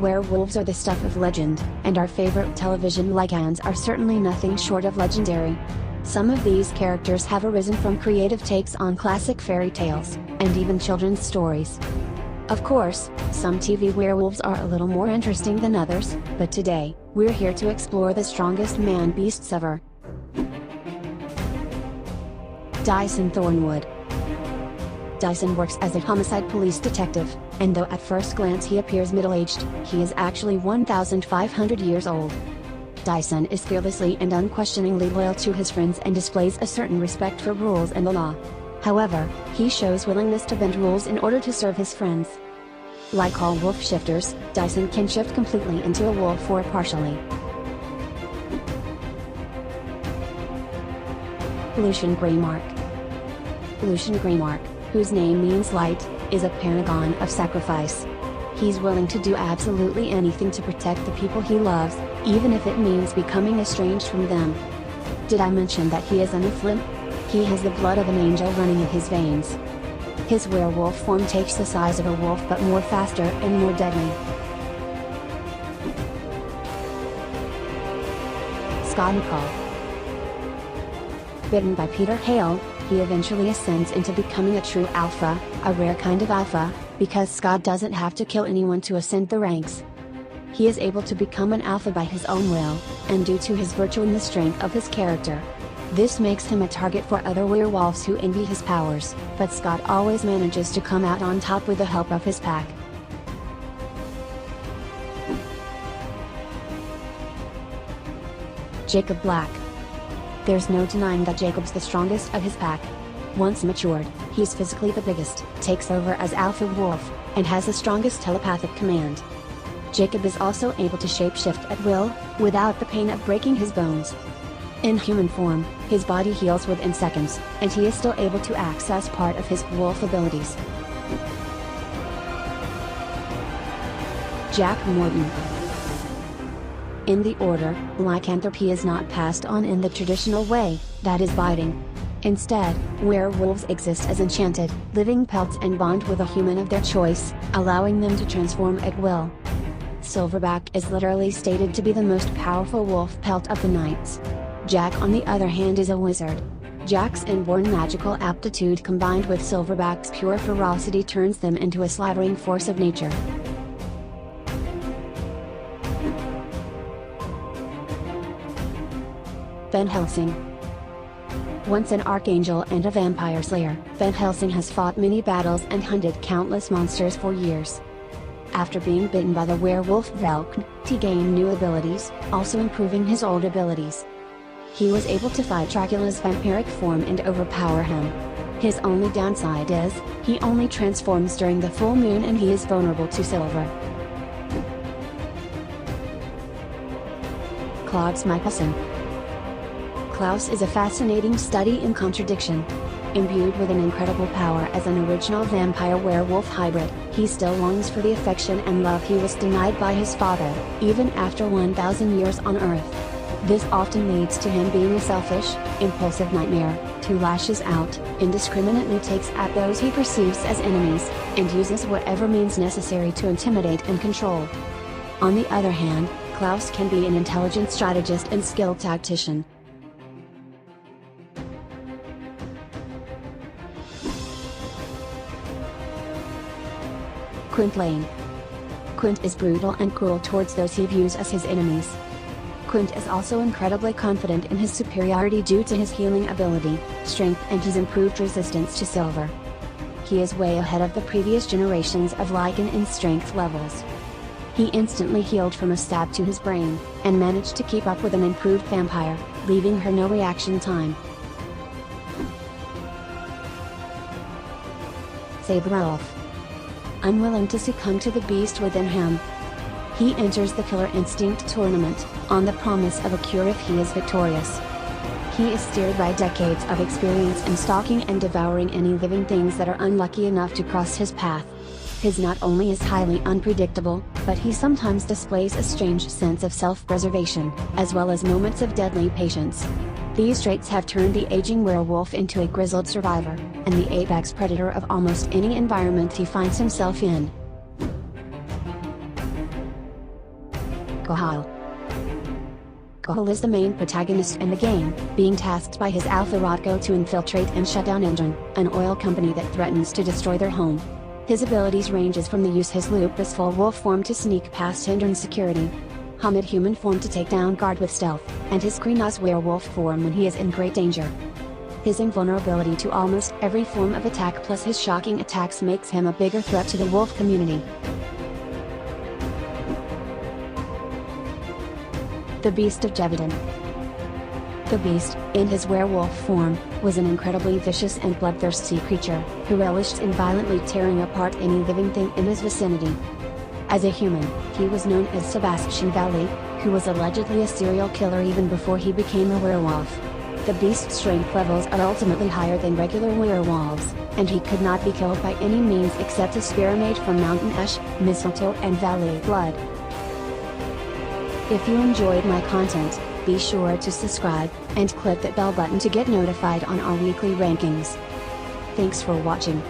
Werewolves are the stuff of legend, and our favorite television lycans are certainly nothing short of legendary. Some of these characters have arisen from creative takes on classic fairy tales, and even children's stories. Of course, some TV werewolves are a little more interesting than others, but today, we're here to explore the strongest man-beasts ever. Dyson Thornwood. Dyson works as a homicide police detective, and though at first glance he appears middle-aged, he is actually 1,500 years old. Dyson is fearlessly and unquestioningly loyal to his friends and displays a certain respect for rules and the law. However, he shows willingness to bend rules in order to serve his friends. Like all wolf shifters, Dyson can shift completely into a wolf or partially. Lucian Greymark. Lucian Greymark, whose name means light, is a paragon of sacrifice. He's willing to do absolutely anything to protect the people he loves, even if it means becoming estranged from them. Did I mention that he is an Nephilim? He has the blood of an angel running in his veins. His werewolf form takes the size of a wolf but more faster and more deadly. Kohl. Bitten by Peter Hale, he eventually ascends into becoming a true alpha, a rare kind of alpha, because Scott doesn't have to kill anyone to ascend the ranks. He is able to become an alpha by his own will, and due to his virtue and the strength of his character. This makes him a target for other werewolves who envy his powers, but Scott always manages to come out on top with the help of his pack. Jacob Black. There's no denying that Jacob's the strongest of his pack. Once matured, he's physically the biggest, takes over as Alpha Wolf, and has the strongest telepathic command. Jacob is also able to shapeshift at will, without the pain of breaking his bones. In human form, his body heals within seconds, and he is still able to access part of his wolf abilities. Jack Morton. In the order, lycanthropy is not passed on in the traditional way, that is biting. Instead, werewolves exist as enchanted, living pelts and bond with a human of their choice, allowing them to transform at will. Silverback is literally stated to be the most powerful wolf pelt of the knights. Jack on the other hand is a wizard. Jack's inborn magical aptitude combined with Silverback's pure ferocity turns them into a slaughtering force of nature. Van Helsing. Once an archangel and a vampire slayer, Van Helsing has fought many battles and hunted countless monsters for years. After being bitten by the werewolf Velkn, he gained new abilities, also improving his old abilities. He was able to fight Dracula's vampiric form and overpower him. His only downside is, he only transforms during the full moon and he is vulnerable to silver. Klaus Michelson. Klaus is a fascinating study in contradiction. Imbued with an incredible power as an original vampire-werewolf hybrid, he still longs for the affection and love he was denied by his father, even after 1,000 years on Earth. This often leads to him being a selfish, impulsive nightmare, who lashes out, indiscriminately takes at those he perceives as enemies, and uses whatever means necessary to intimidate and control. On the other hand, Klaus can be an intelligent strategist and skilled tactician. Quint Lane. Quint is brutal and cruel towards those he views as his enemies. Quint is also incredibly confident in his superiority due to his healing ability, strength and his improved resistance to silver. He is way ahead of the previous generations of Lycan in strength levels. He instantly healed from a stab to his brain, and managed to keep up with an improved vampire, leaving her no reaction time. Werewolf. Unwilling to succumb to the beast within him, he enters the Killer Instinct tournament, on the promise of a cure if he is victorious. He is steered by decades of experience in stalking and devouring any living things that are unlucky enough to cross his path. His not only is highly unpredictable, but he sometimes displays a strange sense of self-preservation, as well as moments of deadly patience. These traits have turned the aging werewolf into a grizzled survivor, and the apex predator of almost any environment he finds himself in. Kohl. Kohl is the main protagonist in the game, being tasked by his alpha Rodko to infiltrate and shut down Engine, an oil company that threatens to destroy their home. His abilities ranges from the use his lupusful wolf form to sneak past Hindran's security, Hamid human form to take down guard with stealth, and his Krenos werewolf form when he is in great danger. His invulnerability to almost every form of attack plus his shocking attacks makes him a bigger threat to the wolf community. The Beast of Javedon. The Beast, in his werewolf form, was an incredibly vicious and bloodthirsty creature, who relished in violently tearing apart any living thing in his vicinity. As a human, he was known as Sebastian Valley, who was allegedly a serial killer even before he became a werewolf. The Beast's strength levels are ultimately higher than regular werewolves, and he could not be killed by any means except a spear made from mountain ash, mistletoe and valley blood. If you enjoyed my content, be sure to subscribe, and click that bell button to get notified on our weekly rankings. Thanks for watching.